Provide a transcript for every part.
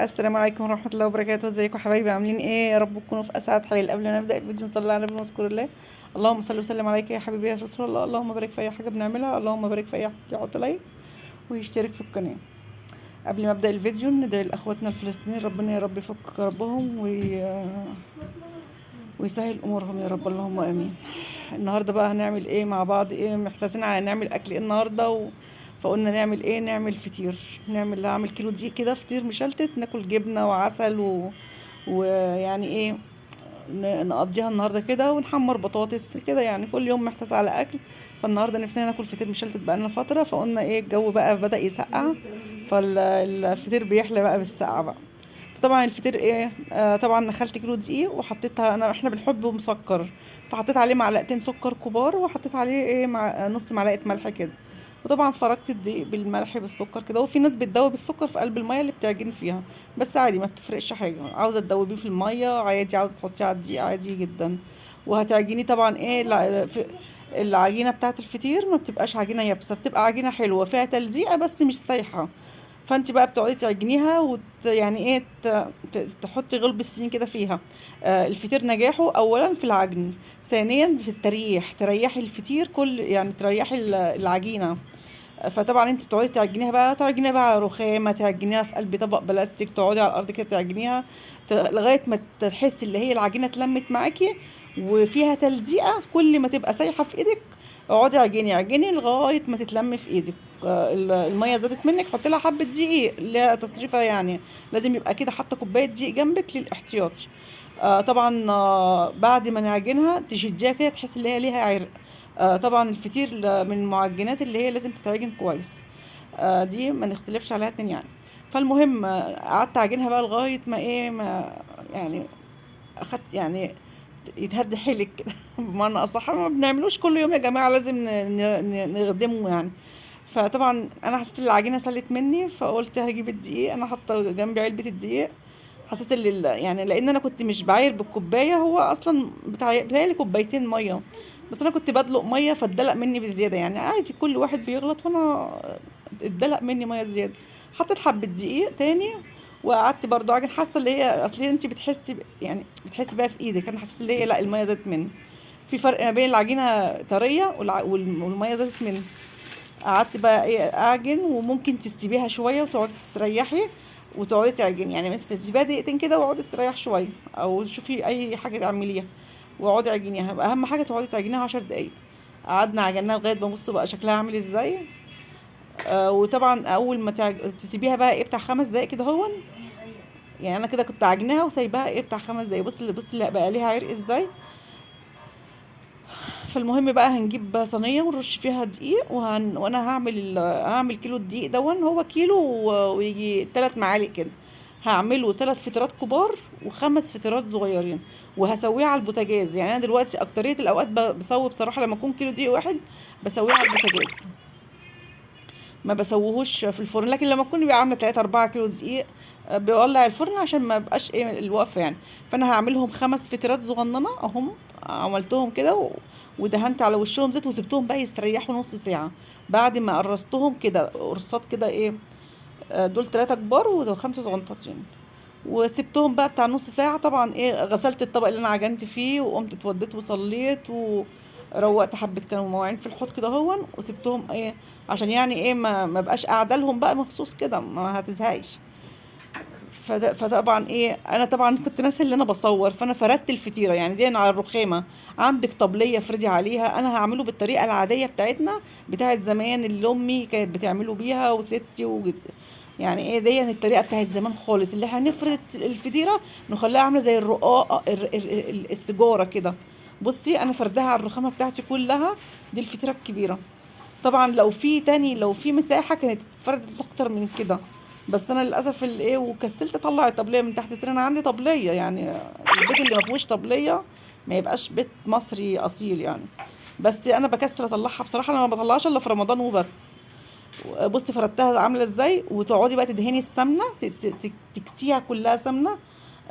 السلام عليكم ورحمة الله وبركاته. ازيكم حبايبي؟ عاملين ايه؟ يا رب تكونوا في اسعد حال. قبل ما نبدأ الفيديو نصلي على النبي ونذكر الله. اللهم صل وسلم عليك يا حبيبي يا رسول الله. اللهم بارك في اي حاجة بنعملها، اللهم بارك في اي حد يحط لايك ويشترك في القناة. قبل ما ابدأ الفيديو ندعي لاخواتنا الفلسطينيين، ربنا يا رب يفك كربهم ويسهل امورهم يا رب، اللهم امين. النهارده بقى هنعمل ايه مع بعض؟ ايه محتاسين على نعمل اكل ايه النهارده فقلنا نعمل ايه؟ نعمل فطير. هعمل كيلو دقيق كده، فطير مشلتت، ناكل جبنه وعسل ويعني ايه، نقضيها النهارده كده، ونحمر بطاطس كده. يعني كل يوم محتاس على اكل، فالنهارده نفسنا ناكل فطير مشلتت بقالنا فتره، فقلنا ايه، الجو بقى بدأ يسقع، فالفطير بيحلى بقى بالسقعه بقى. طبعا الفطير ايه، طبعا نخلت كيلو دقيق وحطيتها، احنا بنحبه مسكر، فحطيت عليه معلقتين سكر كبار، وحطيت عليه ايه، مع نص معلقه ملح كده. وطبعا فركت الدقيق بالملح بالسكر كده. وفي ناس بتدوب السكر في قلب الميه اللي بتعجن فيها، بس عادي ما بتفرقش حاجه. عاوزه تدوبيه في الميه عادي، عاوزه تحطيه على الدقيق عادي جدا. وهتعجني طبعا ايه، العجينه بتاعه الفطير ما بتبقاش عجينه يابسه، بتبقى عجينه حلوه فيها تلزيقه بس مش سايحه. فانت بقى بتقعدي تعجنيها يعني ايه، تحطي غلب السنين كده فيها. الفطير نجاحه اولا في العجن، ثانيا في التريح، تريحي الفطير كل، يعني تريحي العجينه. فطبعا انت بتقعدي تعجنيها بقى على رخامه، تعجنيها في قلب طبق بلاستيك، تقعدي على الارض كده تعجنيها لغايه ما تحسي اللي هي العجينه اتلمت معاكي وفيها تلزيقه. كل ما تبقى سايحه في ايدك اقعدي اعجني لغايه ما تتلم في ايدك. الميه زادت منك، حطي لها حبه دقيق اللي هي تصريفه يعني، لازم يبقى كده حاطه كوبايه دقيق جنبك للاحتياطي. طبعا بعد ما نعجنها تشديها كده تحس اللي هي ليها عرق. طبعا الفطير من المعجنات اللي هي لازم تتعجن كويس. دي ما نختلفش عليها اتنين يعني. فالمهم قعدت اعجنها بقى لغايه ما ايه، ما يعني اخدت يعني يتهد حيلك كده بمعنى اصح. ما بنعملوش كل يوم يا جماعه، لازم نخدمه يعني. فطبعا انا حسيت ان العجينه سلت مني، فقلت هجيب الدقيق. انا حاطه جنبي علبه الدقيق. حسيت ان يعني لان انا كنت مش بعاير بالكوبايه، هو اصلا بتاعي كوبايتين ميه، بس انا كنت بدلق ميه فاتدلق مني بزياده. يعني عادي كل واحد بيغلط، فانا اتدلق مني ميه زياده. حطيت حبه دقيق تاني وقعدت برضو اعجن. حاسه اللي هي اصل انت بتحسي يعني بتحسي بقى في ايدك، انا حسيت اللي هي لا، الميه زادت مني. في فرق ما بين العجينه طريه والميه زادت مني. قعدت بقى ايه اعجن. وممكن تسيبيها شويه وتقعدي تستريحي وتقعدي تعجني، يعني مثلا تسيبيها دقيقتين كده واقعدي استريح شويه، او شوفي اي حاجه تعمليها واقعدي عجنيها. يبقى اهم حاجه تقعدي تعجنيها 10 دقايق. قعدنا عجناها لغايه ما بصوا بقى شكلها عامل ازاي. وطبعا اول ما تسيبيها بقى ايه بتاع 5 دقايق كده هون. يعني انا كده كنت عجناها وسايباها ايه بتاع 5 دقايق. بص اللي بقى ليها عرق ازاي. فالمهم بقى هنجيب صينيه ونرش فيها دقيق، وانا هعمل كيلو الدقيق دون. هو كيلو ويجي 3 معالق كده. هعمله 3 فطيرات كبار و5 فطيرات صغيرين، وهسويه على البوتاجاز. يعني انا دلوقتي اكتريه الاوقات بسوي بصراحه لما اكون كيلو دقيق واحد بسويه على البوتاجاز، ما بسويهوش في الفرن. لكن لما اكون بقى عامله 3 4 كيلو دقيق بولع الفرن عشان ما بقاش ايه الوقفه يعني. فانا هعملهم 5 فطيرات صغننه اهم. عملتهم كده ودهنت على وشهم زيت وسبتهم بقى يستريحوا نص ساعه. بعد ما قرصتهم كده قرصات كده ايه، دول 3 كبار و5 صغنطاطين، وسبتهم بقى بتاع نص ساعة. طبعا ايه، غسلت الطبق اللي انا عجنت فيه وقمت اتوديت وصليت وروقت حبة كانوا مواعين في الحوض كده هون، وسبتهم ايه عشان يعني ايه ما بقاش قاعده لهم بقى مخصوص كده، ما هتزهقش. فطبعا ايه، انا طبعا كنت ناسي اللي انا بصور، فانا فردت الفطيره يعني دي على الرخامه. عندك طبليه افردي عليها. انا هعمله بالطريقه العاديه بتاعتنا بتاعت زمان اللي امي كانت بتعمله بيها وستي يعني ايه، دي الطريقه بتاعت زمان خالص، اللي هنفرد الفطيره نخليها عامله زي الرقاقه السجاره كده. بصي انا فردها على الرخامه بتاعتي كلها. دي الفطيره الكبيره. طبعا لو في مساحه كانت اتفردت اكتر من كده، بس انا للاسف الايه وكسلت اطلع الطبليه من تحت السرير. انا عندي طبليه يعني، البيت اللي ما فيهوش طبليه ما يبقاش بيت مصري اصيل يعني. بس انا بكسل اطلعها بصراحه، انا ما بطلعهاش الا في رمضان وبس. بصي فردتها عامله ازاي. وتقعدي بقى تدهني السمنه، تكسيها كلها سمنه.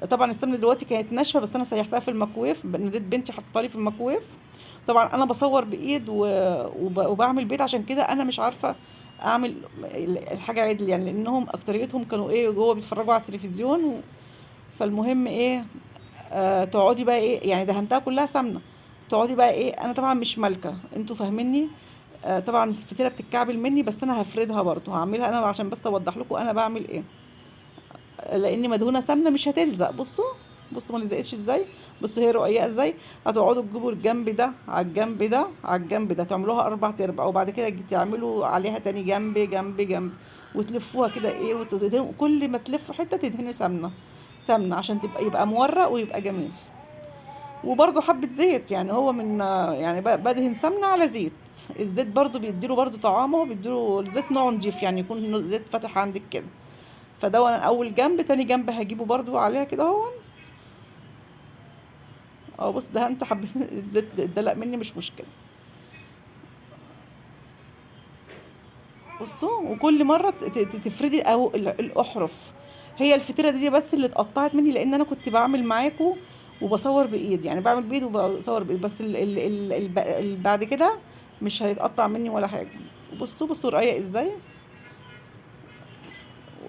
طبعا السمنه دلوقتي كانت ناشفه، بس انا سيحتها في الميكرويف، ناديت بنتي حطها لي في الميكرويف. طبعا انا بصور بايد وبعمل بيت، عشان كده انا مش عارفه اعمل الحاجه عدل يعني، لانهم اكتريتهم كانوا ايه جوه بيتفرجوا على التلفزيون فالمهم ايه، تقعدي بقى ايه يعني دهنتها كلها سمنه، تقعدي بقى ايه، انا طبعا مش مالكه انتوا فاهميني. طبعا الفطيره بتتكعبل مني، بس انا هفردها برضو، هعملها انا عشان بس اوضح لكم انا بعمل ايه. لاني مدهونه سمنه مش هتلزق. بصوا، بصوا ما لزقتش ازاي، بصوا هي رقيقه ازاي. هتقعدوا تجيبوا الجنب ده على الجنب ده على الجنب ده، تعملوها 4 ارباع، وبعد كده تعملوا عليها تاني جنب جنب جنب، وتلفوها كده ايه، كل ما تلفوا حته تدهنوا سمنه، سمنه عشان يبقى مورق ويبقى جميل. وبرضه حبه زيت يعني، هو من يعني بدهن سمنه على زيت. الزيت برضه بيديله برضه طعامه، بيديله الزيت نوع نضيف يعني، يكون زيت فاتح عندك كده. فده انا اول جنب، تاني جنب هجيبه برضو عليها كده اهو. اه بص دهنت حبه الزيت اتدلق مني مش مشكله. بصوا، وكل مره تفردي او الاحرف. هي الفطيره دي بس اللي اتقطعت مني، لان انا كنت بعمل معاكم وبصور بايد يعني، بعمل بايد وبصور بايد، بس بعد كده مش هيتقطع مني ولا حاجه. بصوا بصوا رقيق ازاي.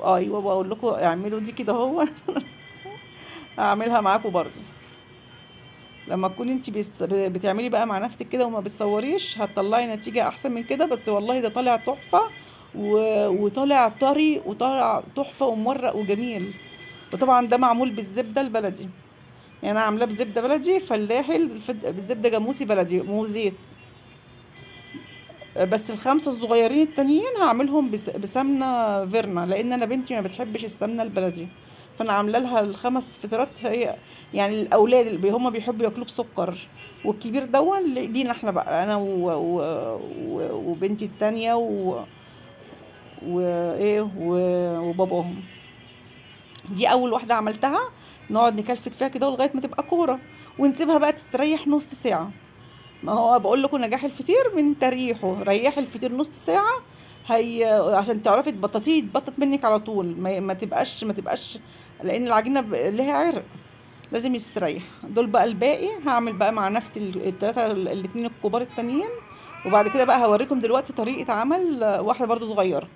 ايوه بقول لكم اعملوا دي كده اهو. هعملها معاكم برضو. لما تكوني انت بتعملي بقى مع نفسك كده وما بتصوريش، هتطلعي نتيجة احسن من كده. بس والله ده طالع تحفة، وطالع طري، وطالع تحفة ومورق وجميل. وطبعا ده معمول بالزبدة البلدي، يعني انا عاملاه بزبدة بلدي فلاحي، بالزبدة جاموسي بلدي مو زيت. بس الخمسة الصغيرين التانيين هعملهم بسمنة فيرنا، لان انا بنتي ما بتحبش السمنة البلدي. فانا عامله لها الخمس فطيرات هي يعني الاولاد اللي هم بيحبوا ياكلوه بسكر، والكبير دون لينا احنا بقى، انا وبنتي التانية وايه وباباهم. دي اول واحده عملتها، نقعد نكلفت فيها كده لغايه ما تبقى كوره، ونسيبها بقى تستريح نص ساعه. ما هو بقول لكم نجاح الفطير من تريحه، ريحي الفطير نص ساعة. هي عشان تعرفي تبططيه يتبطط منك على طول، ما تبقاش لان العجينة ليها عرق، لازم يستريح. دول بقى الباقي هعمل بقى مع نفس التلاتة الاتنين الكبار التانيين. وبعد كده بقى هوريكم دلوقتي طريقة عمل واحدة برضو صغيرة.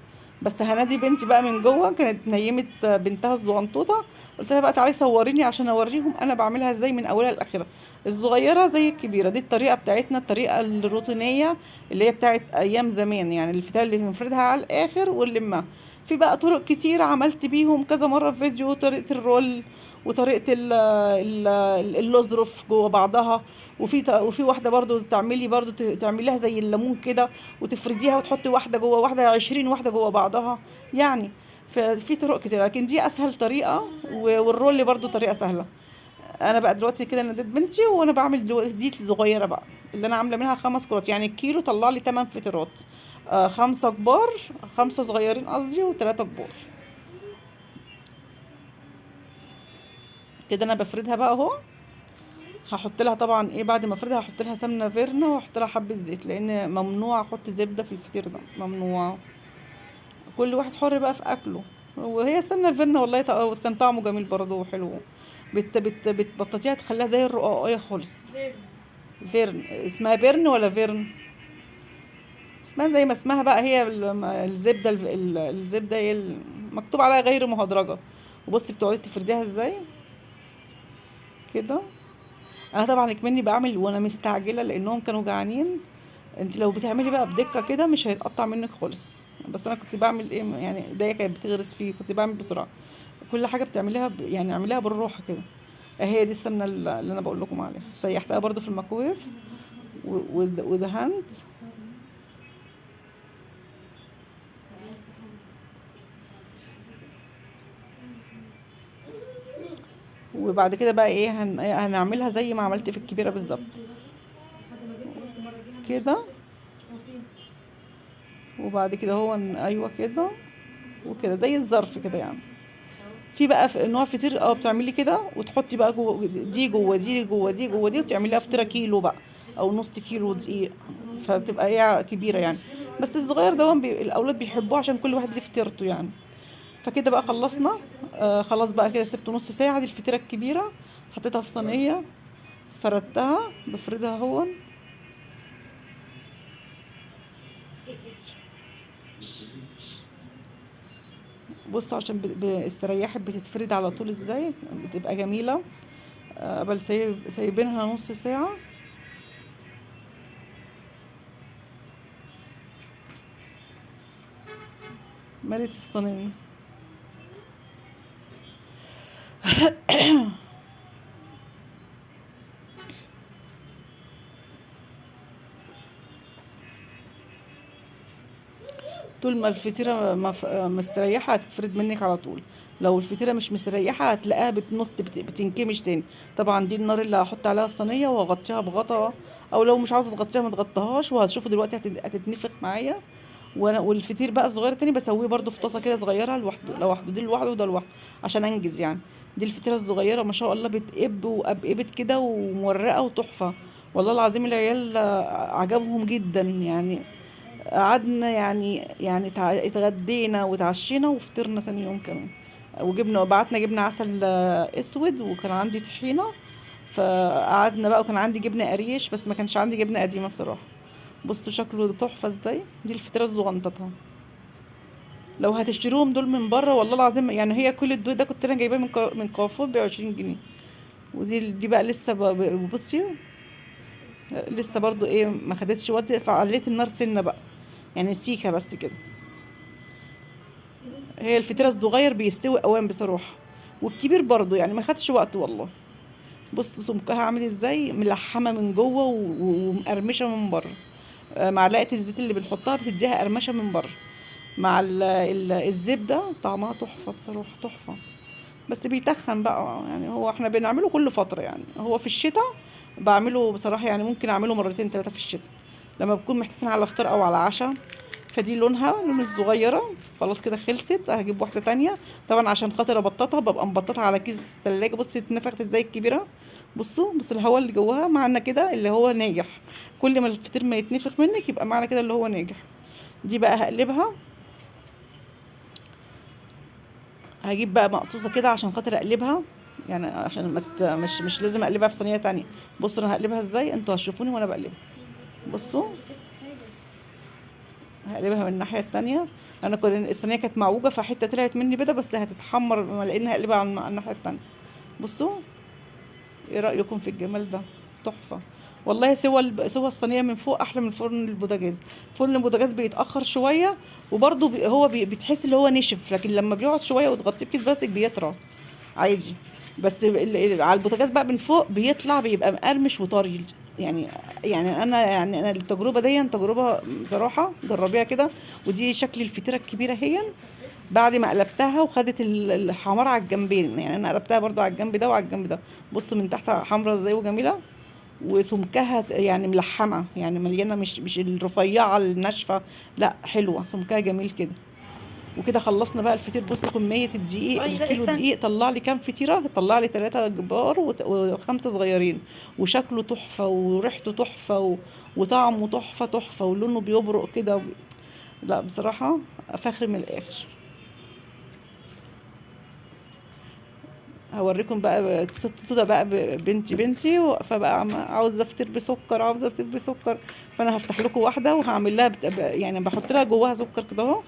بس هنادي بنتي بقى من جوه، كانت نيمت بنتها الصغنطوطة، قلت لها بقى تعالي صوريني عشان اوريهم انا بعملها ازاي من اولها لاخرها. الصغيرة زي الكبيرة، دي الطريقة بتاعتنا، الطريقة الروتينية اللي هي بتاعت ايام زمان يعني، الفتاة اللي بنفردها على الاخر ونلمها. في بقى طرق كتير عملت بيهم كذا مرة في فيديو، طريقة الرول، وطريقة الاظرف جوه بعضها. وفي واحدة برضو تعملي برضو تعمليها زي الليمون كده، وتفرديها وتحطي واحدة جوه واحدة، 20 واحدة جوه بعضها يعني. ففي طرق كتير، لكن دي اسهل طريقة، والرول برضو طريقة سهلة. انا بقى دلوقتي كده ناديت بنتي، وانا بعمل دلوقتي دي الصغيرة بقى، اللي انا عاملة منها 5 كرات يعني، الكيلو طلع لي 8 فطيرات. 5 كبار، 5 صغيرين قصدي، و3 كبار. كده انا بفردها بقى اهو. هحط لها طبعا ايه بعد ما افردها، هحط لها سمنه فيرنا، واحط لها حبه زيت، لان ممنوع احط زبده في الفطير ده، ممنوع. كل واحد حر بقى في اكله. وهي سمنه فيرنا والله كان طعمه جميل برضه وحلو. بتبططيها تخليها زي الرقاقيه خالص. فيرن اسمها بيرن ولا فيرن؟ اسمها زي ما اسمها بقى، هي الزبده الزبده هي مكتوب عليها غير مهدرجه. وبصي بتقعدي تفرديها ازاي كده. انا طبعا كمني بعمل وانا مستعجله لانهم كانوا جعانين. انت لو بتعملي بقى بدقه كده مش هيتقطع منك خالص، بس انا كنت بعمل ايه يعني، ايديا كانت بتغرس فيه، كنت بعمل بسرعه. كل حاجه بتعمليها يعني اعمليها بالراحه كده. هي دي السمنه اللي انا بقول لكم عليها، سيحتها برضو في الميكرويف ودهنت. وبعد كده بقى ايه هنعملها زي ما عملت في الكبيره بالظبط كده. وبعد كده هو ايوه كده، وكده زي الظرف كده يعني. في بقى نوع فطير بتعملي كده، وتحطي بقى جوه دي جوه دي جوه دي جوه دي، وتعمليها فطيره كيلو بقى، او نص كيلو دقيق. فبتبقى هي كبيره يعني. بس الصغير ده الاولاد بيحبوه عشان كل واحد ليه فطيرته يعني. فكده بقى خلصنا. خلاص بقى كده سبته نص ساعه، دي الفطيره الكبيره. حطيتها في صينيه، فردتها بفردها هون. بصوا عشان استريحت بتتفرد على طول ازاي، بتبقى جميلة. قبل سايبينها نص ساعة. ملت الصينية. طول ما الفطيرة مستريحة هتتفرد منك على طول. لو الفطيرة مش مستريحة هتلاقيها بتنط بتنكمش تاني. طبعا دي النار اللي هحط عليها الصينية وهغطيها بغطا، او لو مش عاوزة تغطيها ما تغطيهاش، وهتشوفوا دلوقتي هتتنفخ معايا. والفطير بقى الصغير التاني بسويه برضو في طاسة كده صغيرة لوحده، لوحده دي لوحده وده لوحده عشان انجز يعني. دي الفطيرة الصغيرة ما شاء الله بتقب وقبقبت كده ومورقة وتحفة. والله العظيم العيال عجبهم جدا يعني. قعدنا يعني اتغدينا وتعشينا وفطرنا ثاني يوم كمان. وجبنا بعتنا جبنا عسل اسود، وكان عندي طحينة. فقعدنا بقى، وكان عندي جبنة قريش بس ما كانش عندي جبنة قديمة بصراحة. بصوا شكله تحفة ازاي. دي الفطيرة الزغنططة. لو هتشتروهم دول من بره والله العظيم يعني، هي كل الدول ده كنت انا جايباه من كارفور ب20 جنيه. دي بقى لسه بصي، لسه برضو ايه ما خدتش وقت، فعليت النار سنة بقى يعني سيكة بس كده. هي الفطيرة الصغير بيستوي اوام بصراحة، والكبير برضو يعني ما خدش وقت والله. بص سمكها عامل ازاي، ملحمة من جوه ومقرمشة من بره. معلقة الزيت اللي بنحطها بتديها قرمشة من بره، مع الزبدة طعمها تحفة بصراحة تحفة. بس بيتخن بقى يعني، هو احنا بنعمله كل فترة يعني، هو في الشتاء بعمله بصراحة يعني، ممكن اعمله مرتين ثلاثة في الشتاء لما بكون محتاسين على فطار او على عشاء. فدي لون الصغيرة خلاص كده خلصت، هجيب واحدة تانية. طبعا عشان خاطر ابططها ببقى مبططها على كيس تلاجة. بصي اتنفخت ازاي الكبيرة. بصوا الهواء اللي جواها معنى كده اللي هو ناجح. كل ما الفطير ما يتنفخ منك يبقى معنى كده اللي هو ناجح. دي بقى هقلبها. هجيب بقى مقصوصة كده عشان خاطر اقلبها يعني، عشان ما مش لازم اقلبها في صينية تانية. بصوا انا هقلبها ازاي، انتوا هتشوفوني وانا بقلبها. بصوا هقلبها من الناحية التانية. انا كل الصينية كانت معوجة فحتة طلعت مني بيضة، بس هتتحمر لاني هقلبها على الناحية التانية. بصوا ايه رأيكم في الجمال ده؟ تحفة. والله سوى الصينية من فوق احلى من فرن البوتاجاز. فرن البوتاجاز بيتأخر شوية، وبرضه بتحس اللي هو نشف، لكن لما بيقعد شوية وتغطيه بكيس بلاستيك بيطرى عادي. بس على البوتاجاز بقى من فوق بيطلع بيبقى مقرمش وطري يعني. يعني انا التجربه دي تجربه بصراحه، جربيها كده. ودي شكل الفطيره الكبيره هي بعد ما قلبتها وخدت الحمار على الجنبين يعني، انا قلبتها برضو على الجنب ده وعلى الجنب ده. بصوا من تحت حمرا ازاي وجميله. وسمكها يعني ملحمه يعني مليانه، مش الرفيعه الناشفه، لا حلوه سمكها جميل كده. وكده خلصنا بقى الفطير. بص كمية الدقيق، الكيلو دقيق طلع لي كام فطيرة، طلع لي 3 كبار و5 صغيرين. وشكله تحفة وريحته تحفة وطعمه تحفة تحفة ولونه بيبرق كده لا بصراحة فخر من الآخر. هوريكم بقى توتة بقى بنتي واقفة بقى عاوزة فطير بسكر، عاوزة فطير بسكر. فأنا هفتح لكم واحدة وهعمل لها يعني بحط لها جواها سكر كده اهو.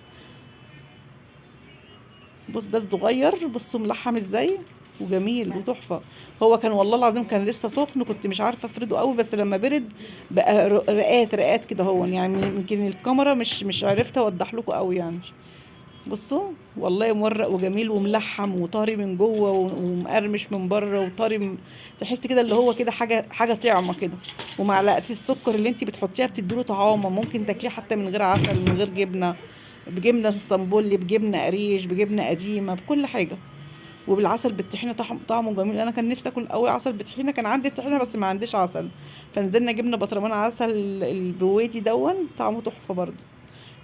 بص ده الصغير، بصوا ملحم ازاي وجميل وتحفه. هو كان والله العظيم كان لسه سخن، كنت مش عارفه افرده قوي، بس لما برد بقى رقات كده هو يعني، يمكن الكاميرا مش عرفت اوضح لكم قوي يعني. بصوا والله مورق وجميل وملحم وطري من جوه ومقرمش من بره وطري تحس كده اللي هو كده حاجه طعمه كده. ومعلقه السكر اللي انت بتحطيها بتديله طعامه، ممكن تاكليه حتى من غير عسل من غير جبنه، بجبنه اسطنبولي بجبنه قريش بجبنه قديمه بكل حاجه. وبالعسل بالطحينه طعمه جميل. انا كان نفسي اكل قوي عسل بطحينه، كان عندي طحينه بس ما عنديش عسل، فنزلنا جبنا برطمان عسل البويتي دون طعمه تحفه برضه.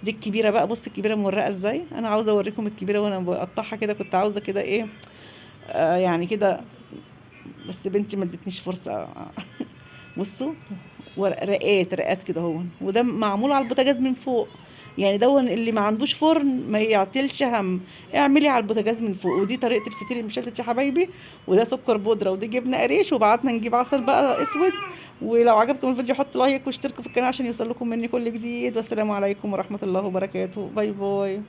دي الكبيره بقى. بص الكبيره مورقه ازاي. انا عاوزه اوريكم الكبيره وانا بقطعها كده، كنت عاوزه كده ايه يعني كده، بس بنتي ما ادتنيش فرصه. بصوا رقات كده هو، وده معمول على البوتاجاز من فوق يعني. دون اللي ما عندوش فرن ما يعتلش هم، اعملي على البوتاجاز من فوق. ودي طريقه الفطير المشلتت يا حبايبي. وده سكر بودره ودي جبنه قريش، وبعتنا نجيب عسل بقى اسود. ولو عجبكم الفيديو حطوا لايك واشتركوا في القناه عشان يوصل لكم مني كل جديد. والسلام عليكم ورحمه الله وبركاته. باي باي.